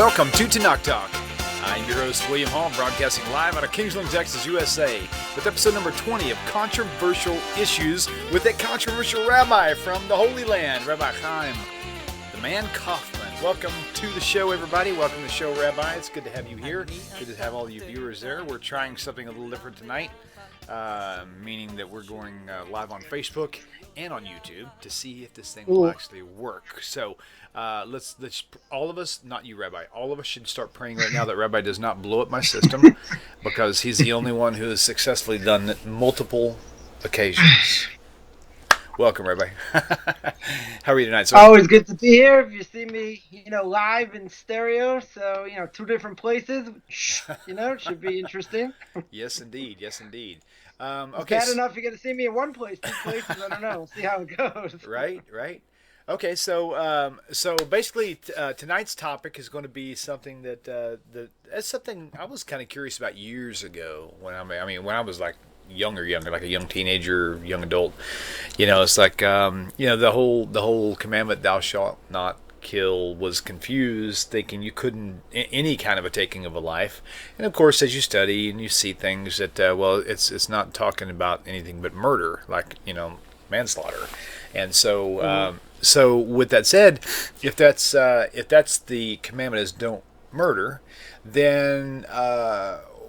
Welcome to TORAH Talk. I'm your host, William Hall, broadcasting live out of Kingsland, Texas, USA, with episode number 20 of Controversial Issues with a controversial rabbi from the Holy Land, Rabbi Chaim, the man Coffman. Welcome to the show, everybody. Welcome to the show, Rabbi. It's good to have you here. Good to have all you viewers there. We're trying something a little different tonight, meaning that we're going live on Facebook and on YouTube to see if this thing will actually work. So let's all of us, not you, Rabbi, all of us should start praying right now that Rabbi does not blow up my system, because he's the only one who has successfully done it multiple occasions. Welcome, Rabbi. How are you tonight, sir? Always good to be here. If you see me, live in stereo, so, two different places, it should be interesting. Yes, indeed. Yes, indeed. Okay. Bad enough you're going to see me in one place, two places, I don't know. We'll see how it goes. Right. Okay, so basically tonight's topic is going to be something that's something I was kind of curious about years ago when I was like younger, like a young teenager, young adult. It's like the whole commandment, thou shalt not kill, was confused, thinking you couldn't any kind of a taking of a life. And of course, as you study and you see things that it's not talking about anything but murder, like manslaughter. And so so with that said, if that's the commandment is don't murder, then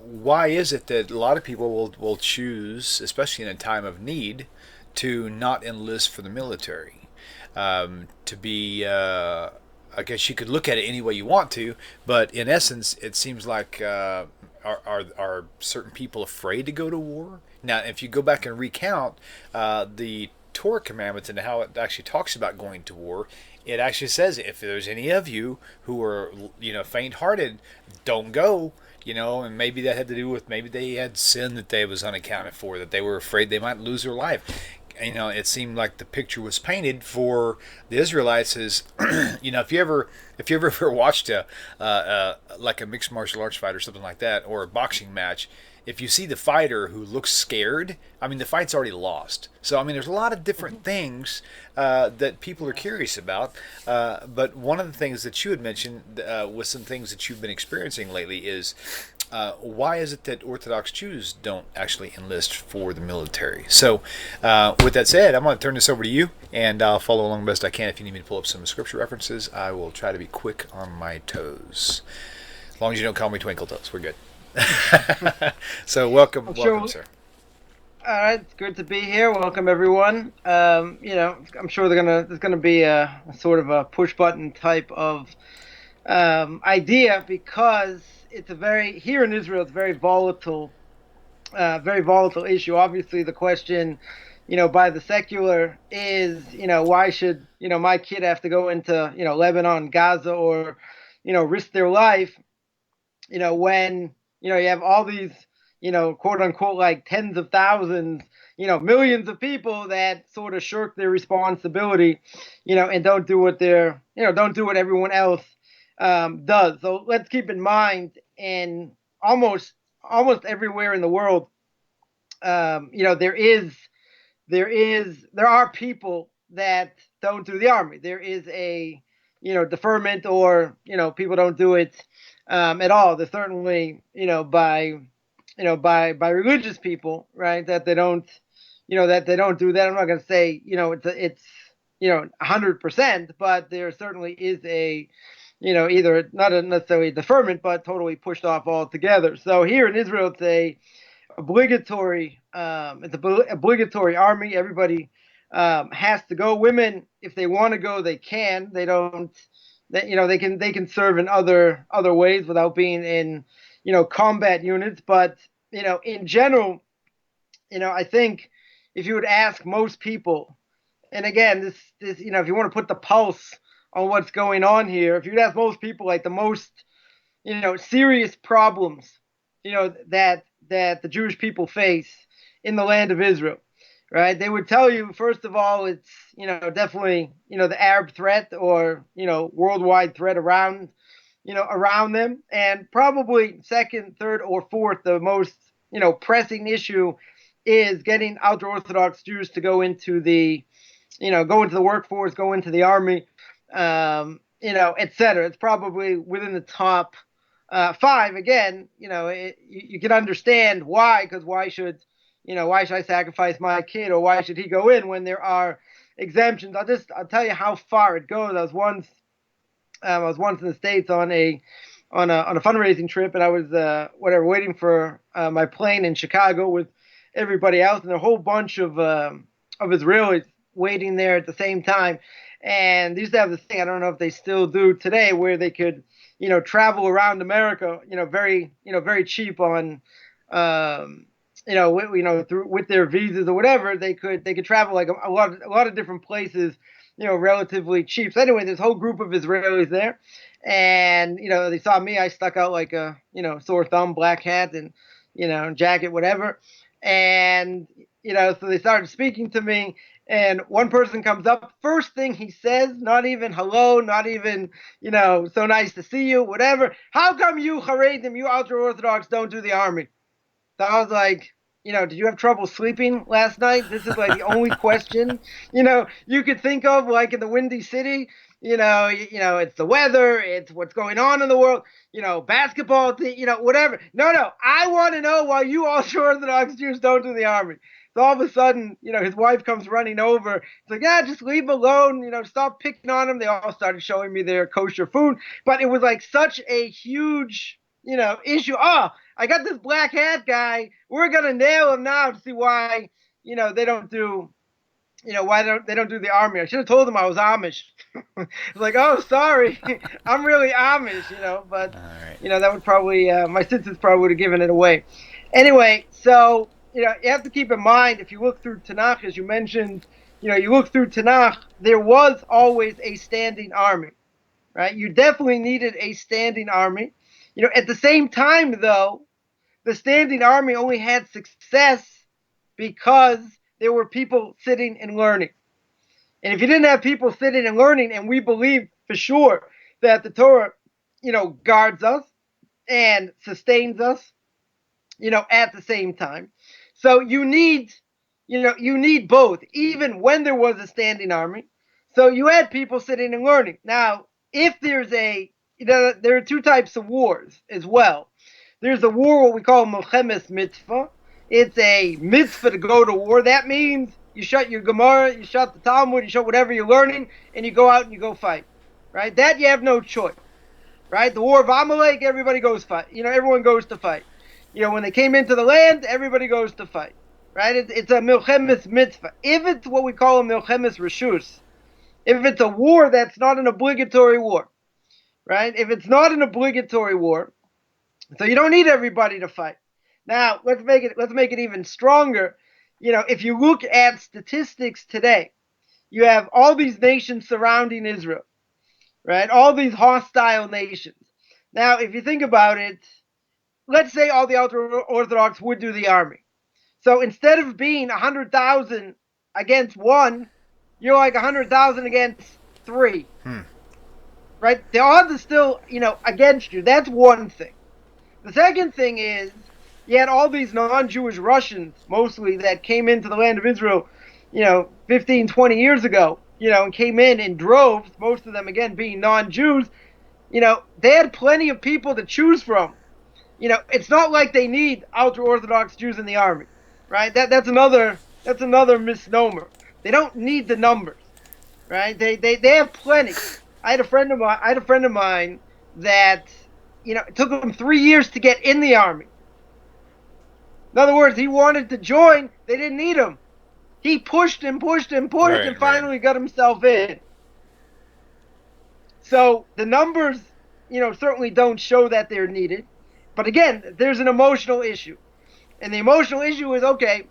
why is it that a lot of people will choose, especially in a time of need, to not enlist for the military? To be, I guess you could look at it any way you want to, but in essence, it seems like are certain people afraid to go to war? Now, if you go back and recount the Torah commandments and how it actually talks about going to war, it actually says if there's any of you who are faint-hearted, don't go. And maybe that had to do with maybe they had sin that they was unaccounted for, that they were afraid they might lose their life. It seemed like the picture was painted for the Israelites as, if you ever watched like a mixed martial arts fight or something like that, or a boxing match, if you see the fighter who looks scared, the fight's already lost. So, there's a lot of different things that people are curious about. But one of the things that you had mentioned with some things that you've been experiencing lately is why is it that Orthodox Jews don't actually enlist for the military? So, with that said, I'm going to turn this over to you, and I'll follow along best I can. If you need me to pull up some scripture references, I will try to be quick on my toes. As long as you don't call me Twinkle Toes, we're good. So welcome, sir. All right, it's good to be here. Welcome, everyone. I'm sure there's gonna be a sort of a push button type of idea, because it's here in Israel, it's a very volatile issue. Obviously, the question, by the secular is, why should my kid have to go into Lebanon, Gaza, or risk their life, when you have all these, quote unquote, like tens of thousands, millions of people that sort of shirk their responsibility, and don't do what don't do what everyone else does. So let's keep in mind, in almost everywhere in the world, there are people that don't do the army. There is a deferment, or people don't do it at all. There's certainly by religious people, right, that they don't do that. I'm not going to say it's 100%, but there certainly is a either not necessarily a deferment, but totally pushed off altogether. So here in Israel, it's a obligatory obligatory army. Everybody has to go. Women, if they want to go, they can. They don't. They can serve in other ways without being in combat units. But in general, I think if you would ask most people, and again, this if you want to put the pulse on what's going on here, if you'd ask most people, like the most serious problems that the Jewish people face in the land of Israel, right, they would tell you, first of all, it's definitely the Arab threat, or worldwide threat around them, and probably second, third, or fourth, the most pressing issue is getting ultra-Orthodox Jews to go into the workforce, go into the army. etc. It's probably within the top 5. Again, you can understand why, because why should I sacrifice my kid, or why should he go in when there are exemptions? I'll tell you how far it goes. I was once in the States on a fundraising trip, and I was waiting for my plane in Chicago with everybody else, and a whole bunch of Israelis waiting there at the same time. And they used to have this thing, I don't know if they still do today, where they could travel around America very cheap on with their visas or whatever. They could travel like a lot of different places, relatively cheap. So anyway, this whole group of Israelis there, and they saw me. I stuck out like a sore thumb, black hat, and jacket, whatever. And so they started speaking to me, and one person comes up. First thing he says, not even hello, not even so nice to see you, whatever. How come you Haredim, you ultra Orthodox, don't do the army? So I was like, did you have trouble sleeping last night? This is like the only question, you could think of, like in the Windy City. It's the weather, it's what's going on in the world, basketball, whatever. No, I want to know why you ultra-Orthodox Jews don't do the army. So all of a sudden, his wife comes running over. It's like, yeah, just leave him alone, stop picking on him. They all started showing me their kosher food. But it was like such a huge, issue. Oh, I got this black hat guy. We're going to nail him now to see why, they don't do they don't do the army. I should have told them I was Amish. It's like, oh, sorry, I'm really Amish, but right. That would probably my sisters probably would have given it away. Anyway, so you have to keep in mind, if you look through Tanakh, as you mentioned, you look through Tanakh, there was always a standing army, right? You definitely needed a standing army. At the same time, though, the standing army only had success because there were people sitting and learning. And if you didn't have people sitting and learning, and we believe for sure that the Torah, guards us and sustains us, at the same time. So you need both, even when there was a standing army. So you had people sitting and learning. Now, if there's there are two types of wars as well. There's a war, what we call Milchemes Mitzvah. It's a mitzvah to go to war. That means you shut your Gemara, you shut the Talmud, you shut whatever you're learning, and you go out and you go fight. Right? That you have no choice. Right? The war of Amalek, everybody goes fight. Everyone goes to fight. When they came into the land, everybody goes to fight. Right? It's a Milchemes Mitzvah. If it's what we call a Milchemes Reshus, if it's a war that's not an obligatory war, right? If it's not an obligatory war, so you don't need everybody to fight. Now, let's make it even stronger. If you look at statistics today, you have all these nations surrounding Israel, right? All these hostile nations. Now, if you think about it, let's say all the ultra-Orthodox would do the army. So instead of being 100,000 against 1, you're like 100,000 against 3. Right? The odds are still, against you. That's one thing. The second thing is, you had all these non-Jewish Russians, mostly, that came into the land of Israel, 15, 20 years ago, and came in droves, most of them, again, being non-Jews. They had plenty of people to choose from. It's not like they need ultra-Orthodox Jews in the army, right? That's another misnomer. They don't need the numbers, right? They have plenty. I had a friend of mine that, it took him 3 years to get in the army. In other words, he wanted to join. They didn't need him. He pushed and finally got himself in. So the numbers, certainly don't show that they're needed. But again, there's an emotional issue. And the emotional issue is, okay,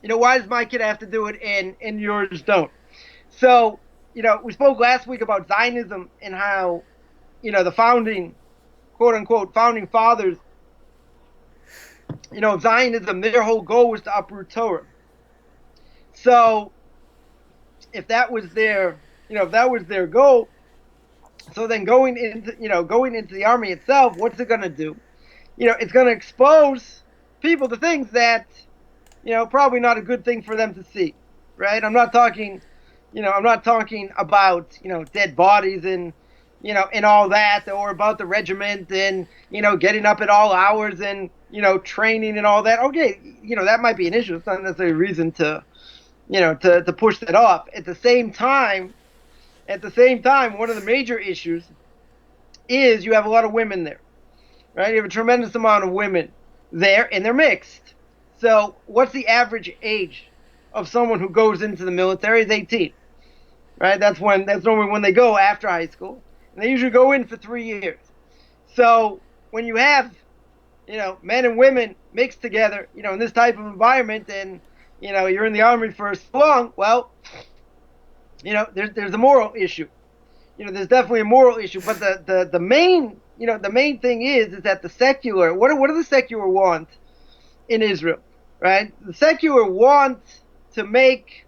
why does my kid have to do it and yours don't? So, we spoke last week about Zionism and how, the founding, quote unquote, founding fathers, Zionism, their whole goal was to uproot Torah. So if that was their goal, so then going into the army itself, what's it going to do? It's going to expose people to things that, probably not a good thing for them to see, right? I'm not talking about, dead bodies in, and all that, or about the regiment and, getting up at all hours and, training and all that. Okay, that might be an issue. It's not necessarily a reason to, to push that off. At the same time, one of the major issues is you have a lot of women there, right? You have a tremendous amount of women there, and they're mixed. So what's the average age of someone who goes into the military? Is 18, right? That's normally when they go after high school, and they usually go in for 3 years. So when you have, men and women mixed together, in this type of environment, and you're in the army for so long, well, there's a moral issue. There's definitely a moral issue, but the main thing is that the secular, what do the secular want in Israel, right? The secular want to make,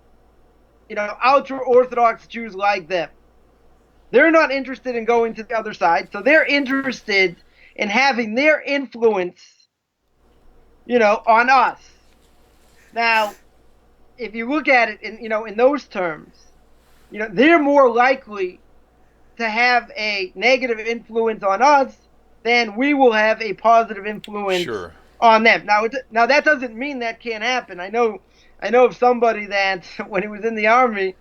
ultra Orthodox Jews like them. They're not interested in going to the other side, so they're interested in having their influence, on us. Now, if you look at it in those terms, they're more likely to have a negative influence on us than we will have a positive influence on them. Now that doesn't mean that can't happen. I know of somebody that when he was in the army,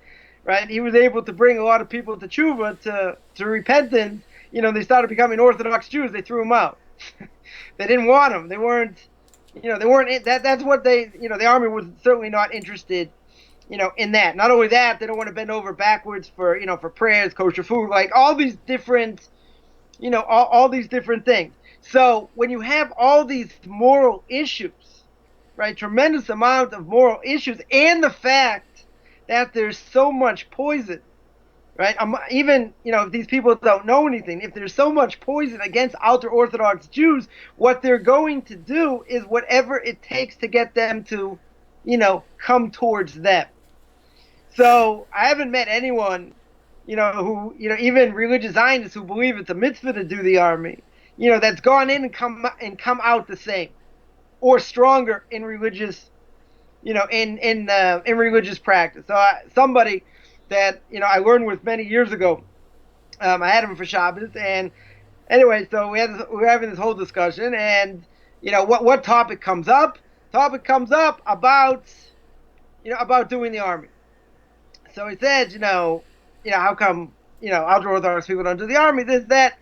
right, he was able to bring a lot of people to tshuva, to repentance. They started becoming Orthodox Jews. They threw them out. They didn't want them. They weren't. That's what they. The army was certainly not interested, in that. Not only that, they don't want to bend over backwards for prayers, kosher food, like all these different, all these different things. So when you have all these moral issues, right, tremendous amount of moral issues, and the fact that there's so much poison, right? Even, if these people don't know anything, if there's so much poison against ultra-Orthodox Jews, what they're going to do is whatever it takes to get them to, come towards them. So I haven't met anyone, who, even religious Zionists who believe it's a mitzvah to do the army, that's gone in and come out the same or stronger in religious, in religious practice. So somebody that, I learned with many years ago, I had him for Shabbos, and anyway, so we're having this whole discussion, and, what topic comes up? Topic comes up about doing the army. So he said, how come, ultra-Orthodox people don't do the army, this, that.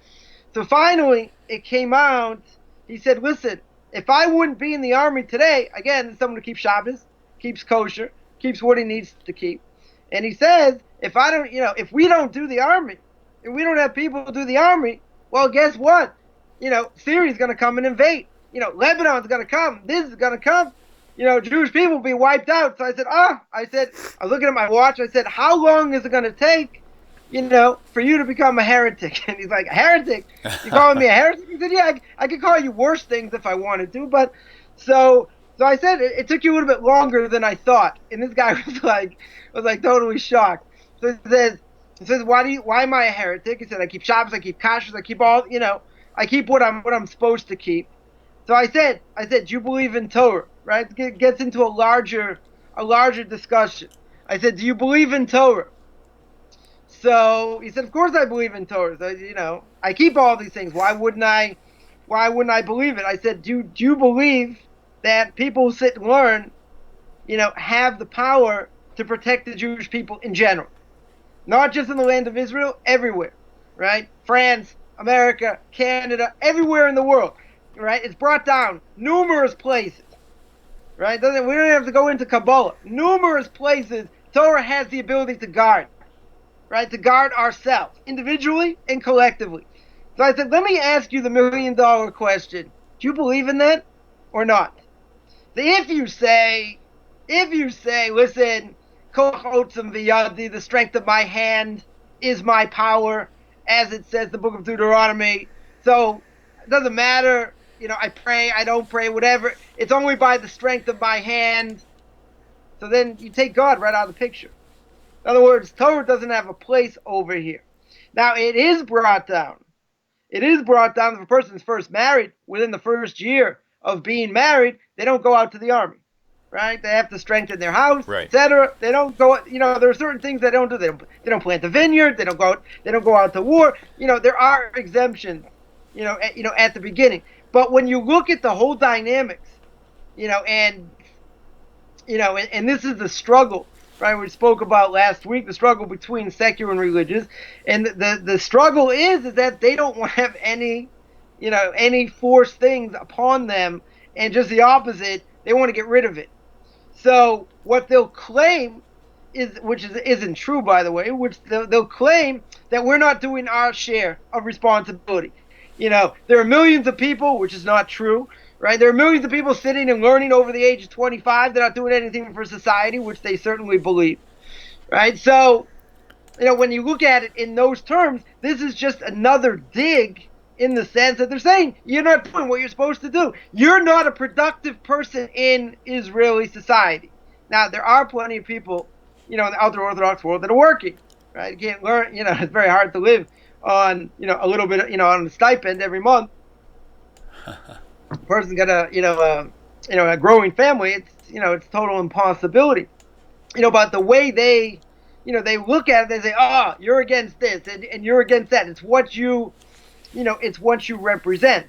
So finally, it came out, he said, listen, if I wouldn't be in the army today, again, someone who keeps Shabbos, keeps kosher, keeps what he needs to keep. And he says, if we don't do the army, if we don't have people do the army, well, guess what? Syria's going to come and invade. Lebanon's going to come. This is going to come. Jewish people will be wiped out. So I said, I was looking at my watch. I said, how long is it going to take, for you to become a heretic? And he's like, a heretic? You calling me a heretic? He said, yeah, I could call you worse things if I wanted to. But so I said, it took you a little bit longer than I thought. And this guy was like totally shocked. So he says, why am I a heretic? He said, I keep Shabbos, I keep kashrus, I keep all, I keep what I'm supposed to keep. So I said, do you believe in Torah? Right? It gets into a larger discussion. I said, do you believe in Torah? So he said, of course I believe in Torah. So, I keep all these things. Why wouldn't I believe it? I said, do you believe that people who sit and learn, have the power to protect the Jewish people in general? Not just in the land of Israel, everywhere, right? France, America, Canada, everywhere in the world, right? It's brought down numerous places, right? We don't have to go into Kabbalah. Numerous places Torah has the ability to guard, right? To guard ourselves, individually and collectively. So I said, let me ask you the $1 million question. Do you believe in that or not? If you say, listen, Koch Otzim V'yadi, the strength of my hand is my power, as it says in the book of Deuteronomy. So it doesn't matter, I pray, I don't pray, whatever. It's only by the strength of my hand. So then you take God right out of the picture. In other words, Torah doesn't have a place over here. Now, it is brought down. It is brought down if a person's first married, within the first year of being married, they don't go out to the army. right? They have to strengthen their house, Right. etc. They don't go, there are certain things they don't do. They don't plant a vineyard. They don't go out to war. There are exemptions, at the beginning. But when you look at the whole dynamics, and this is the struggle, right? We spoke about last week, the struggle between secular and religious, and the struggle is that they don't want to have any forced things upon them, and just the opposite, they want to get rid of it. So what they'll claim isn't true, by the way, which they'll claim that we're not doing our share of responsibility. There are millions of people, which is not true, right? There are millions of people sitting and learning over the age of 25. They're not doing anything for society, which they certainly believe, right? So, when you look at it in those terms, this is just another dig in the sense that they're saying you're not doing what you're supposed to do. You're not a productive person in Israeli society. Now, there are plenty of people, in the ultra-Orthodox world that are working, right? You can't learn, it's very hard to live on, a little bit, on a stipend every month. A person's got a growing family. It's total impossibility. But the way they look at it, they say, oh, you're against this and you're against that. It's what you represent.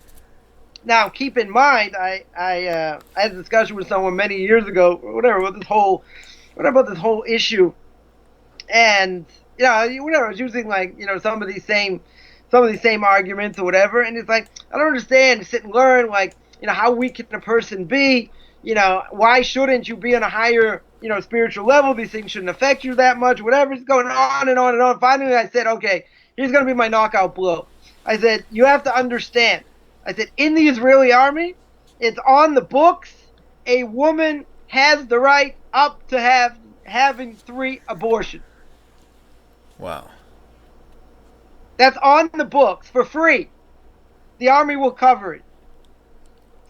Now, keep in mind, I had a discussion with someone many years ago, about this whole issue, and I was using some of these same arguments or whatever, and it's like, I don't understand. Sit and learn, how weak can a person be? Why shouldn't you be on a higher spiritual level? These things shouldn't affect you that much. Whatever. It's going on and on and on. Finally, I said, okay, here's going to be my knockout blow. I said, you have to understand. I said, in the Israeli army, it's on the books. A woman has the right up to having 3 abortions. Wow. That's on the books for free. The army will cover it.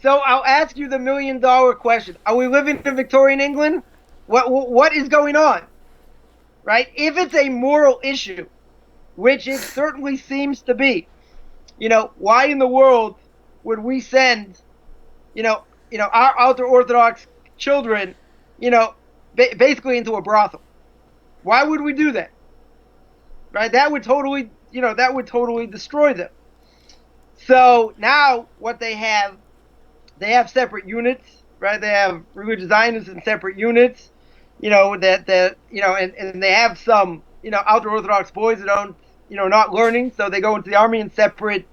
So I'll ask you the $1 million question. Are we living in Victorian England? What is going on? Right? If it's a moral issue, which it certainly seems to be, why in the world would we send, our ultra-Orthodox children, basically into a brothel? Why would we do that? Right? That would totally destroy them. So now what they have separate units, right? They have religious Zionists in separate units, and they have some, ultra-Orthodox boys that don't, not learning, so they go into the army in separate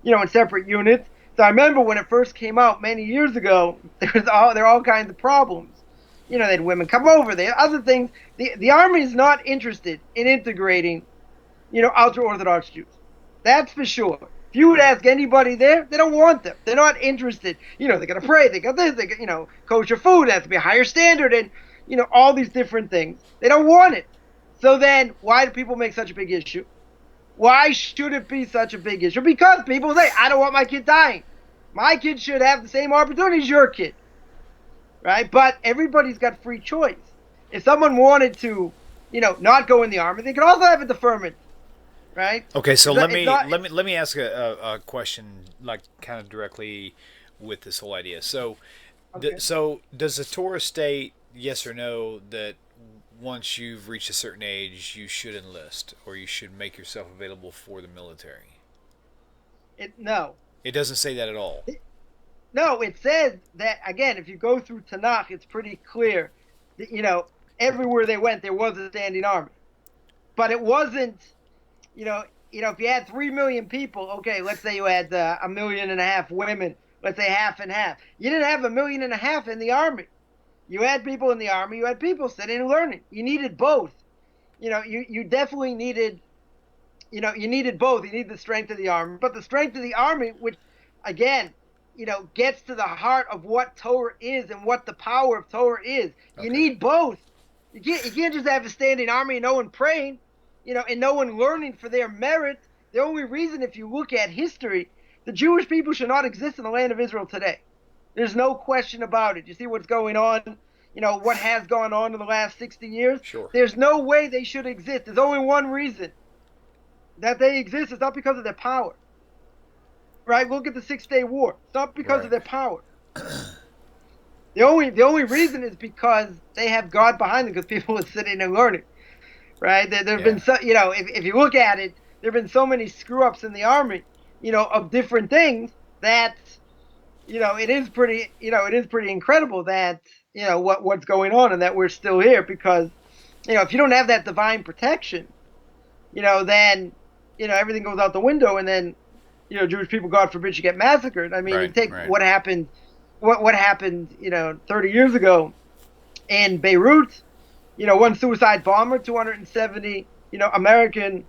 units. So I remember when it first came out many years ago, there are all kinds of problems. They had women come over, they had other things. The army is not interested in integrating, ultra-Orthodox Jews. That's for sure. If you would ask anybody there, they don't want them. They're not interested. They got to pray. They got this. They got, kosher food. It has to be a higher standard and, all these different things. They don't want it. So then why do people make such a big issue? Why should it be such a big issue? Because people say, I don't want my kid dying. My kid should have the same opportunity as your kid. Right? But everybody's got free choice. If someone wanted to, not go in the army, they could also have a deferment. Right? Okay, so let me ask a question, kind of directly with this whole idea. So, Okay. So does the Torah state, yes or no, that once you've reached a certain age, you should enlist or you should make yourself available for the military? No. It doesn't say that at all. No, it says that, again, if you go through Tanakh, it's pretty clear that, everywhere they went, there was a standing army. But it wasn't, if you had 3 million people, okay, let's say you had 1.5 million women, let's say half and half. You didn't have 1.5 million in the army. You had people in the army, you had people sitting and learning. You needed both. You definitely needed, you needed both. You need the strength of the army. But the strength of the army, which, again, gets to the heart of what Torah is and what the power of Torah is. Okay. You need both. You can't just have a standing army and no one praying, and no one learning for their merit. The only reason, if you look at history, the Jewish people should not exist in the land of Israel today. There's no question about it. You see what's going on, what has gone on in the last 60 years? Sure. There's no way they should exist. There's only one reason that they exist. It's not because of their power. Right? Look at the 6-Day War. It's not because of their power. The only reason is because they have God behind them, because people are sitting and learning, right? There've been so, if you look at it, there've been so many screw ups in the army, of different things that, it is pretty incredible that, what's going on and that we're still here, because, if you don't have that divine protection, then, everything goes out the window, and then, Jewish people, God forbid, should get massacred. I mean, Right, you take right. what happened, 30 years ago in Beirut, one suicide bomber, 270, American,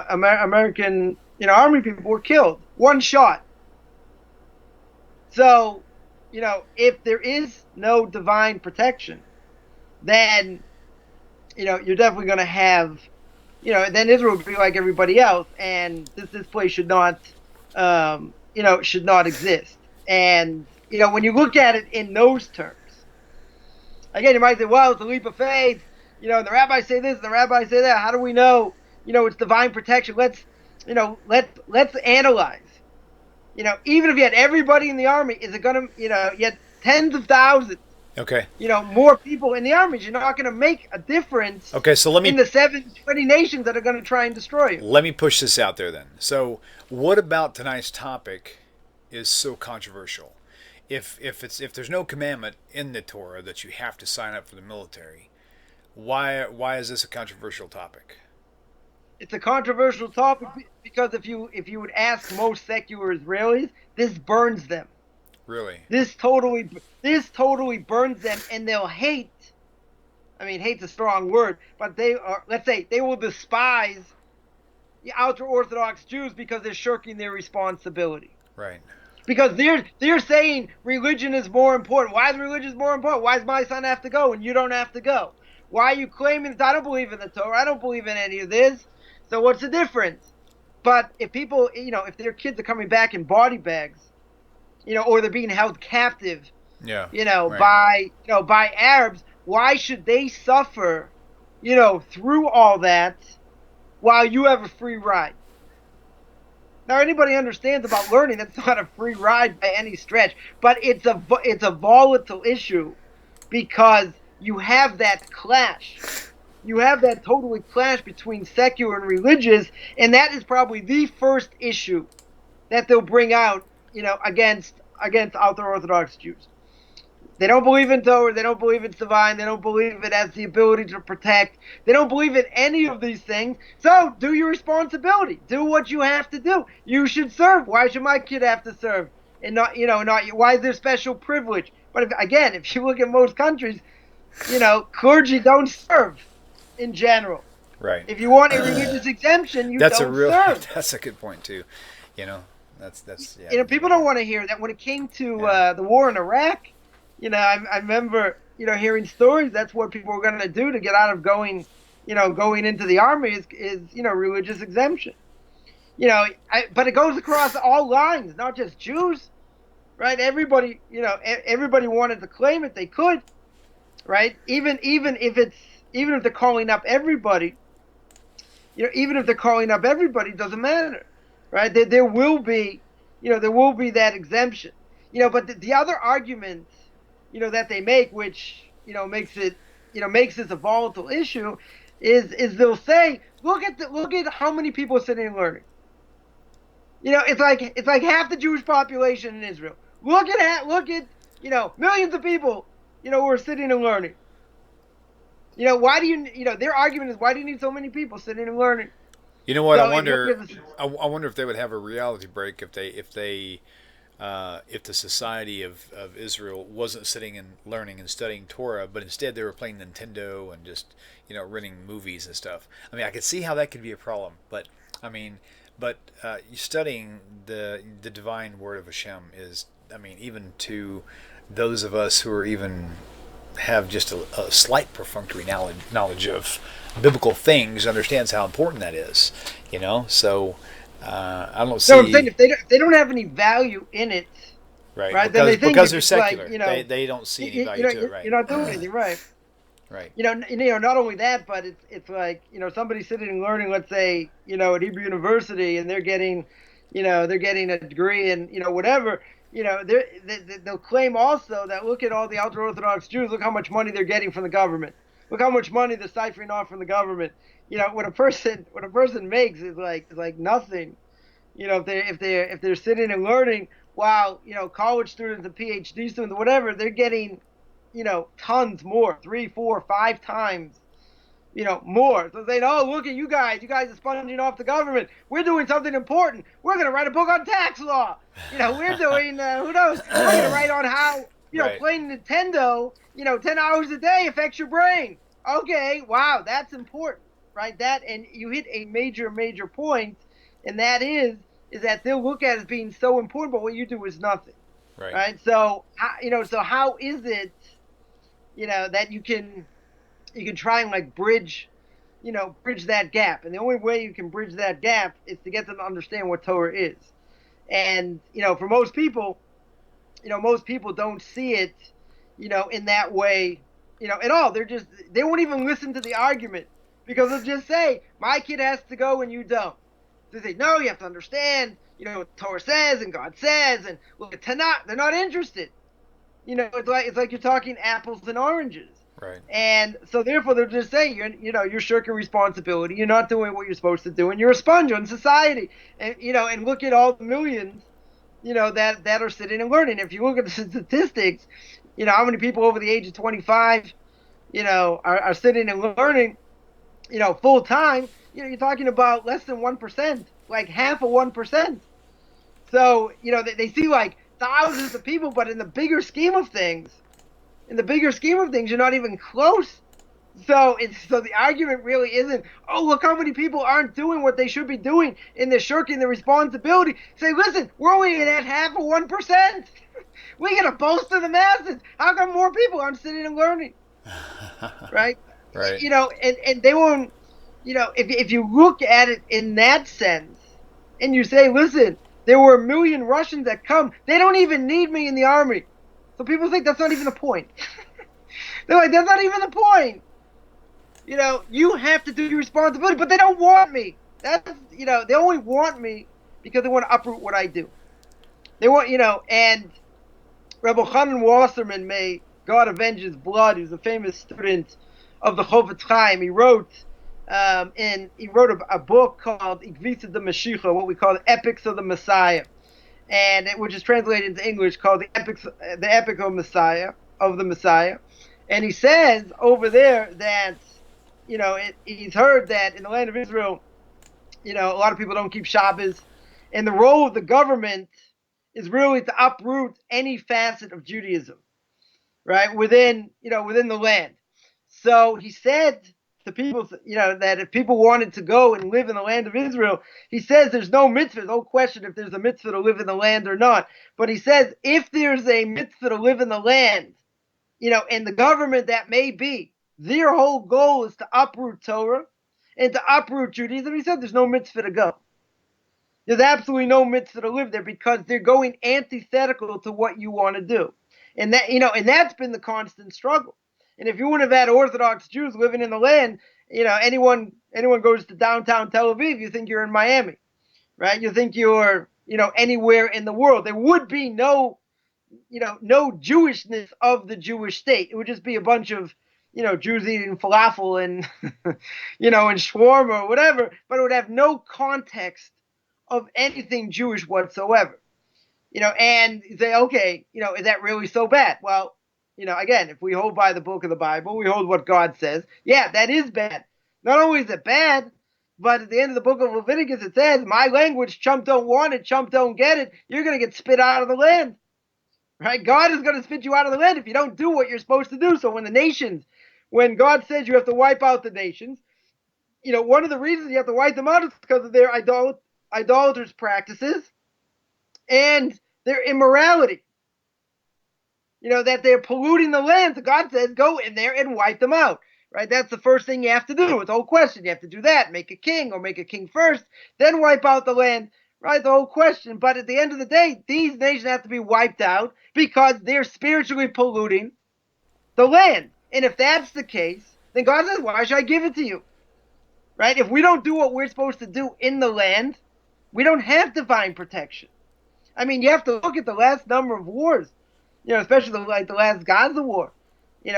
American, army people were killed, one shot. So, if there is no divine protection, then, you're definitely going to have, then Israel would be like everybody else, and this place should not, should not exist. And, when you look at it in those terms, again, you might say, well, it's a leap of faith, and the rabbis say this, and the rabbis say that. How do we know, it's divine protection? Let's analyze. Even if you had everybody in the army, is it going to, you had tens of thousands, Okay. More people in the armies, you're not going to make a difference. Okay, so let me in the 720 nations that are going to try and destroy you. Let me push this out there then. So, what about tonight's topic is so controversial? If there's no commandment in the Torah that you have to sign up for the military, why is this a controversial topic? It's a controversial topic because if you would ask most secular Israelis, this burns them. Really? This totally burns them, and they'll hate. I mean, hate's a strong word, but they will despise the ultra-Orthodox Jews because they're shirking their responsibility. Right. Because they're saying religion is more important. Why is religion more important? Why does my son have to go and you don't have to go? Why are you claiming that I don't believe in the Torah? I don't believe in any of this. So what's the difference? But if people, if their kids are coming back in body bags, or they're being held captive, right. by Arabs, why should they suffer, through all that while you have a free ride? Now, anybody understands about learning, that's not a free ride by any stretch, but it's a volatile issue because you have that clash. You have that totally clash between secular and religious, and that is probably the first issue that they'll bring out, against ultra-Orthodox Jews. They don't believe in Torah. They don't believe it's divine. They don't believe it has the ability to protect. They don't believe in any of these things. So do your responsibility. Do what you have to do. You should serve. Why should my kid have to serve? And not why is there special privilege? But if you look at most countries, clergy don't serve in general. Right. If you want a religious exemption, don't serve. That's a good point too. That's yeah. People don't want to hear that. When it came to the war in Iraq, I remember, hearing stories. That's what people were going to do to get out of going into the army is religious exemption. But it goes across all lines, not just Jews, right? Everybody wanted to claim it. They could, right? Even if they're calling up everybody, it doesn't matter, right? There will be that exemption, but the other argument, that they make, which, makes this a volatile issue, is they'll say, look at how many people are sitting and learning. It's like half the Jewish population in Israel. Look at millions of people, who are sitting and learning. Why do you, their argument is, why do you need so many people sitting and learning? You know what? So I wonder if they would have a reality break if the society of Israel wasn't sitting and learning and studying Torah, but instead they were playing Nintendo and just renting movies and stuff. I mean, I could see how that could be a problem, but studying the divine word of Hashem is, even to those of us who are even have just a slight perfunctory knowledge of biblical things understands how important that is. So I don't see. So I'm saying, if they don't have any value in it, right? Because they're secular, they don't see any value to it, right? You're not doing anything, right? Right. Not only that, but it's like, somebody sitting and learning, let's say, at Hebrew University, and they're getting a degree in, whatever. they'll claim also that look at all the ultra-Orthodox Jews, look how much money they're getting from the government. Look how much money they're siphoning off from the government. What a person makes is like nothing. If they're sitting and learning, while college students and PhD students, whatever, they're getting tons more, 3, 4, 5 times more. So saying, oh, look at you guys are sponging off the government. We're doing something important. We're going to write a book on tax law. We're doing, who knows, we're going to write on how, Right. playing Nintendo, 10 hours a day affects your brain. Okay, wow, that's important, right? And you hit a major, major point, and that is that they'll look at it as being so important, but what you do is nothing. Right? So, how is it, that you can try and like bridge that gap. And the only way you can bridge that gap is to get them to understand what Torah is. And, for most people don't see it, in that way, at all. They won't even listen to the argument because they'll just say, my kid has to go and you don't. They say, no, you have to understand, what Torah says and God says, and look at Tanakh. They're not interested. It's like you're talking apples and oranges. Right. And so therefore they'll just say you're shirking responsibility. You're not doing what you're supposed to do, and you're a sponge on society. And and look at all the millions, that are sitting and learning. If you look at the statistics, how many people over the age of 25, are sitting and learning, full time. You're talking about less than 1%, like half of 1%. So they see like thousands of people, but in the bigger scheme of things, you're not even close. So the argument really isn't, oh, look how many people aren't doing what they should be doing and they're shirking the responsibility. Say, listen, we're only at half of 1%. We gotta boast to the masses. How come more people aren't sitting and learning? Right? Right. And they won't, if you look at it in that sense and you say, listen, there were 1 million Russians that come. They don't even need me in the army. So people think that's not even the point. They're like, that's not even the point. You have to do your responsibility, but they don't want me. They only want me because they want to uproot what I do. They want, and Rabbi Chaim Wasserman, may God avenge his blood, who's a famous student of the Chofetz Chaim. He wrote a book called Igvisa de Mashiach, what we call the Epics of the Messiah, and which is translated into English called the Epic of the Messiah. And he says over there that, he's heard that in the land of Israel, a lot of people don't keep Shabbos, and the role of the government is really to uproot any facet of Judaism, right, within the land. So he said to people, that if people wanted to go and live in the land of Israel, he says there's no mitzvah, no question if there's a mitzvah to live in the land or not. But he says if there's a mitzvah to live in the land, and the government that may be, their whole goal is to uproot Torah and to uproot Judaism, he said there's no mitzvah to go. There's absolutely no mitzvah to live there because they're going antithetical to what you want to do. And that, and that's been the constant struggle. And if you wouldn't have had Orthodox Jews living in the land, anyone goes to downtown Tel Aviv, you think you're in Miami, right? You think you're, anywhere in the world. There would be no Jewishness of the Jewish state. It would just be a bunch of, Jews eating falafel and, and shawarma or whatever, but it would have no context of anything Jewish whatsoever. And you say, okay, is that really so bad? Well, again, if we hold by the book of the Bible, we hold what God says. Yeah, that is bad. Not only is it bad, but at the end of the book of Leviticus, it says, my language, chump don't want it, chump don't get it. You're going to get spit out of the land. Right? God is going to spit you out of the land if you don't do what you're supposed to do. So when God says you have to wipe out the nations, one of the reasons you have to wipe them out is because of their idolaters' practices and their immorality. That they're polluting the land. So God says, go in there and wipe them out. Right? That's the first thing you have to do. It's the whole question. You have to do that. Make a king, or make a king first, then wipe out the land. Right? The whole question. But at the end of the day, these nations have to be wiped out because they're spiritually polluting the land. And if that's the case, then God says, why should I give it to you? Right? If we don't do what we're supposed to do in the land, we don't have divine protection. I mean, you have to look at the last number of wars, especially the last Gaza war, in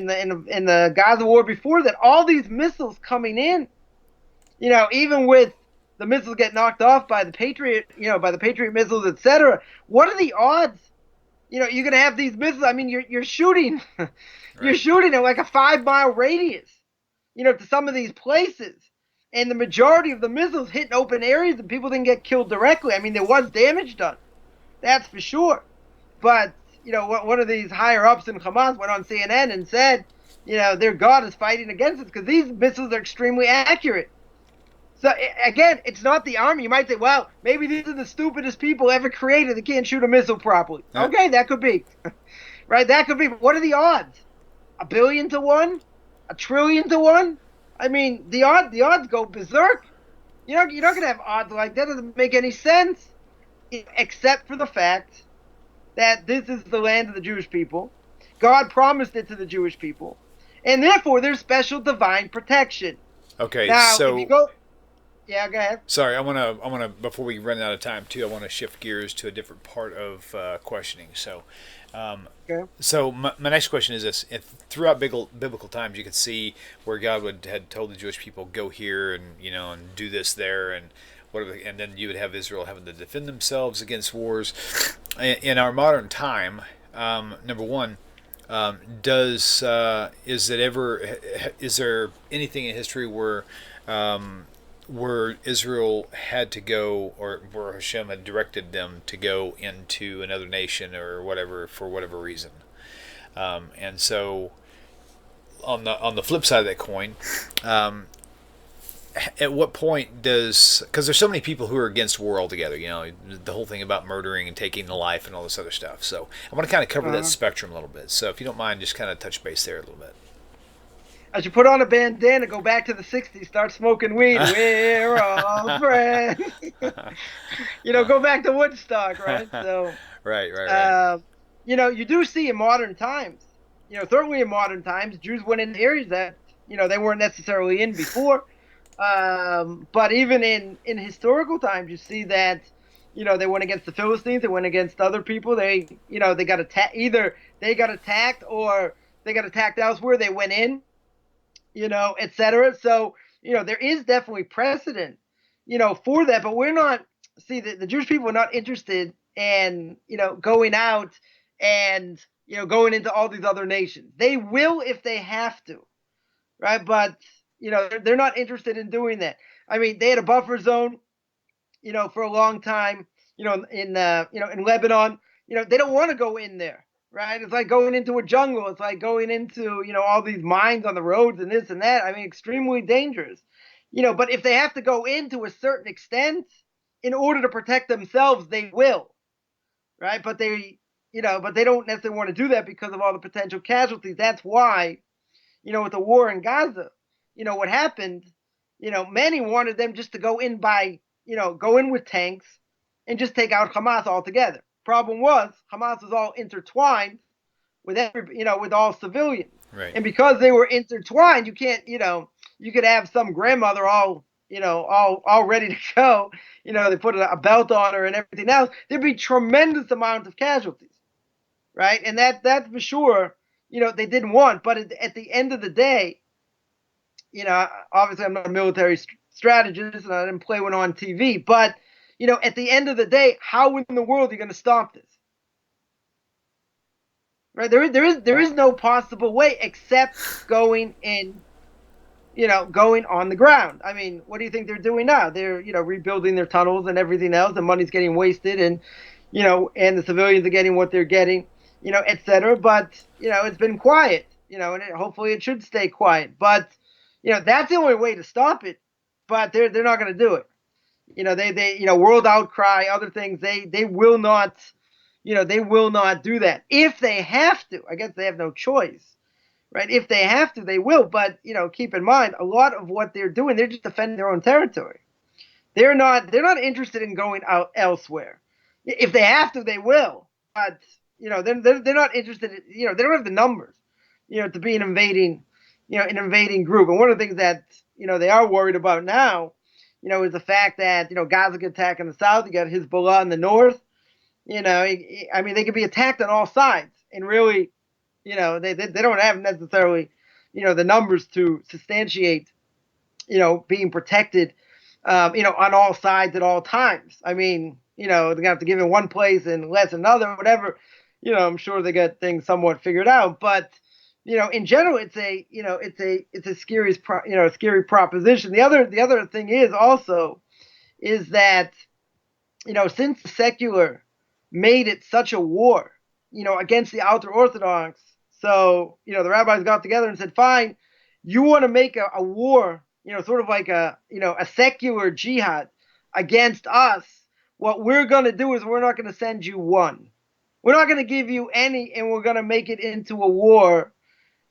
the Gaza war before that, all these missiles coming in, even with the missiles get knocked off by the Patriot, by the Patriot missiles, etc. What are the odds? You're gonna have these missiles. I mean, you're shooting, you're shooting at like a 5-mile radius, to some of these places, and the majority of the missiles hit open areas, and people didn't get killed directly. I mean, there was damage done, that's for sure. But one of these higher ups in Hamas went on CNN and said, their God is fighting against us because these missiles are extremely accurate. So again, it's not the army. You might say, well, maybe these are the stupidest people ever created that can't shoot a missile properly. Okay, that could be. Right, that could be. But what are the odds? 1 billion to 1? 1 trillion to 1? I mean, the odds go berserk. You're not gonna have odds like that. It doesn't make any sense, except for the fact that this is the land of the Jewish people. God promised it to the Jewish people, and therefore there's special divine protection. Okay, now, so if you go, yeah, go ahead. Sorry, I wanna before we run out of time too, I want to shift gears to a different part of questioning. So, Okay. so my next question is this: throughout biblical times, you could see where God had told the Jewish people, "Go here and and do this there," and whatever, and then you would have Israel having to defend themselves against wars. In our modern time, number one, is there anything in history where Israel had to go, or where Hashem had directed them to go into another nation or whatever for whatever reason? And so, on the flip side of that coin, at what point because there's so many people who are against war altogether, the whole thing about murdering and taking the life and all this other stuff. So I want to kind of cover that spectrum a little bit. So if you don't mind, just kind of touch base there a little bit. I should put on a bandana, go back to the 60s, start smoking weed. We're all friends. Go back to Woodstock, right? So, right. You do see in modern times, certainly in modern times, Jews went in areas that, they weren't necessarily in before. But even in historical times, you see that, they went against the Philistines, they went against other people. They got attacked, either they got attacked or they got attacked elsewhere. They went in. Etc. So, there is definitely precedent, for that. But we're not, the Jewish people are not interested in, going out and, going into all these other nations. They will if they have to, right? But, they're not interested in doing that. I mean, they had a buffer zone, for a long time, in Lebanon. They don't want to go in there. Right? It's like going into a jungle. It's like going into, all these mines on the roads and this and that. I mean, extremely dangerous. But if they have to go in to a certain extent in order to protect themselves, they will. Right? But they don't necessarily want to do that because of all the potential casualties. That's why, with the war in Gaza, what happened, many wanted them just to go in go in with tanks and just take out Hamas altogether. Problem was, Hamas was all intertwined with with all civilians. Right. And because they were intertwined, you can't, you could have some grandmother all ready to go. They put a belt on her and everything else. There'd be tremendous amount of casualties, right? And that's for sure. They didn't want. But at the end of the day, obviously I'm not a military strategist and I didn't play one on TV, but at the end of the day, how in the world are you going to stop this? Right? There is no possible way except going in, going on the ground. I mean, what do you think they're doing now? They're, rebuilding their tunnels and everything else. The money's getting wasted and, and the civilians are getting what they're getting, etc. But, it's been quiet, and hopefully it should stay quiet. But, that's the only way to stop it. But they're not going to do it. They world outcry, other things, they will not, they will not do that. If they have to, I guess they have no choice, right? If they have to, they will. But, keep in mind, a lot of what they're doing, they're just defending their own territory. They're not interested in going out elsewhere. If they have to, they will. But, they're not interested in, they don't have the numbers, to be an invading group. And one of the things that, they are worried about now, is the fact that, Gaza can attack in the south. You got Hezbollah in the north. I mean, they could be attacked on all sides, and really, they don't have necessarily, the numbers to substantiate, being protected, on all sides at all times. I mean, they're gonna have to give in one place and less another, whatever. I'm sure they got things somewhat figured out, but in general, it's a scary proposition. The other thing is that since the secular made it such a war, against the ultra Orthodox, so the rabbis got together and said, fine, you want to make a war, sort of like a secular jihad against us. What we're going to do is we're not going to send you one. We're not going to give you any, and we're going to make it into a war,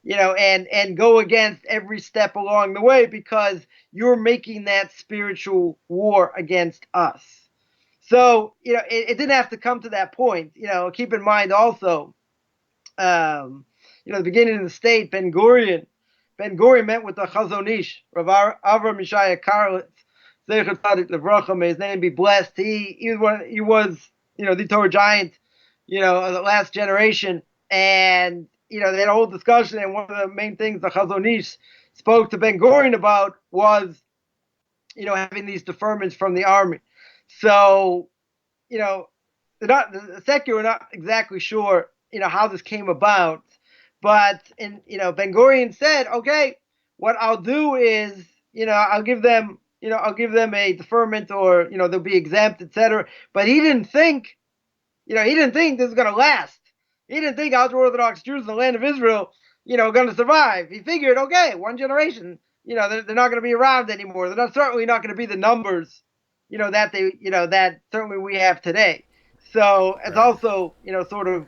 and go against every step along the way because you're making that spiritual war against us. So, it didn't have to come to that point. Keep in mind also, the beginning of the state, Ben Gurion met with the Chazon Ish, Rav Avram Mishaya Karlitz, Zecher Tzadik Levracha, may his name be blessed. He was the Torah giant, of the last generation, and they had a whole discussion, and one of the main things the Chazon Ish spoke to Ben Gurion about was, having these deferments from the army. So, the secular are not exactly sure, how this came about, but Ben Gurion said, okay, what I'll do is, I'll give them a deferment, or they'll be exempt, etc. But he didn't think this is going to last. He didn't think ultra-Orthodox Jews in the land of Israel, are going to survive. He figured, okay, one generation, they're not going to be around anymore. They're certainly not going to be the numbers, that certainly we have today. So it's also, sort of,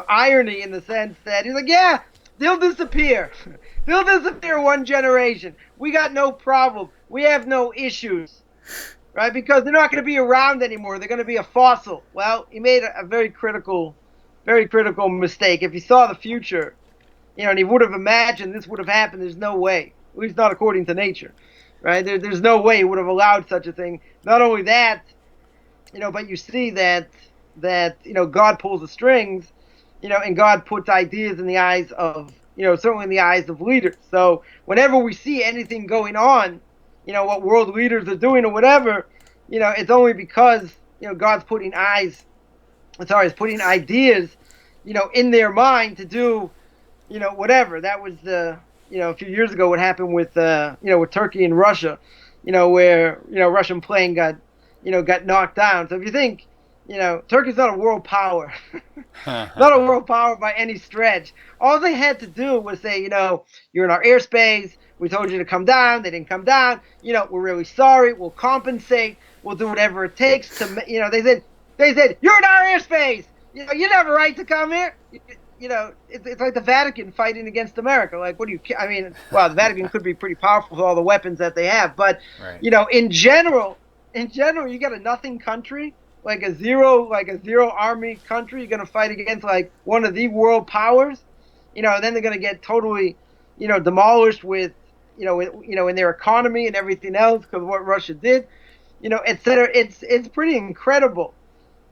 irony in the sense that he's like, yeah, they'll disappear. They'll disappear one generation. We got no problem. We have no issues, right? Because they're not going to be around anymore. They're going to be a fossil. Well, he made a very critical mistake. If he saw the future, and he would have imagined this would have happened, there's no way. At least not according to nature, right? There's no way he would have allowed such a thing. Not only that, but you see that God pulls the strings, and God puts ideas in the eyes of, certainly in the eyes of leaders. So whenever we see anything going on, what world leaders are doing or whatever, it's only because, God's putting ideas, in their mind to do, whatever. That was a few years ago what happened with, with Turkey and Russia, where, Russian plane got knocked down. So if you think, Turkey's not a world power, not a world power by any stretch. All they had to do was say, you're in our airspace. We told you to come down. They didn't come down. We're really sorry. We'll compensate. We'll do whatever it takes to, they said, you're in our airspace. You have a right to come here. It's like the Vatican fighting against America. Like, the Vatican could be pretty powerful with all the weapons that they have. But, right. In general, you got a nothing country, like a zero army country. You're going to fight against like one of the world powers, and then they're going to get totally, demolished with, in their economy and everything else because of what Russia did, etc. It's pretty incredible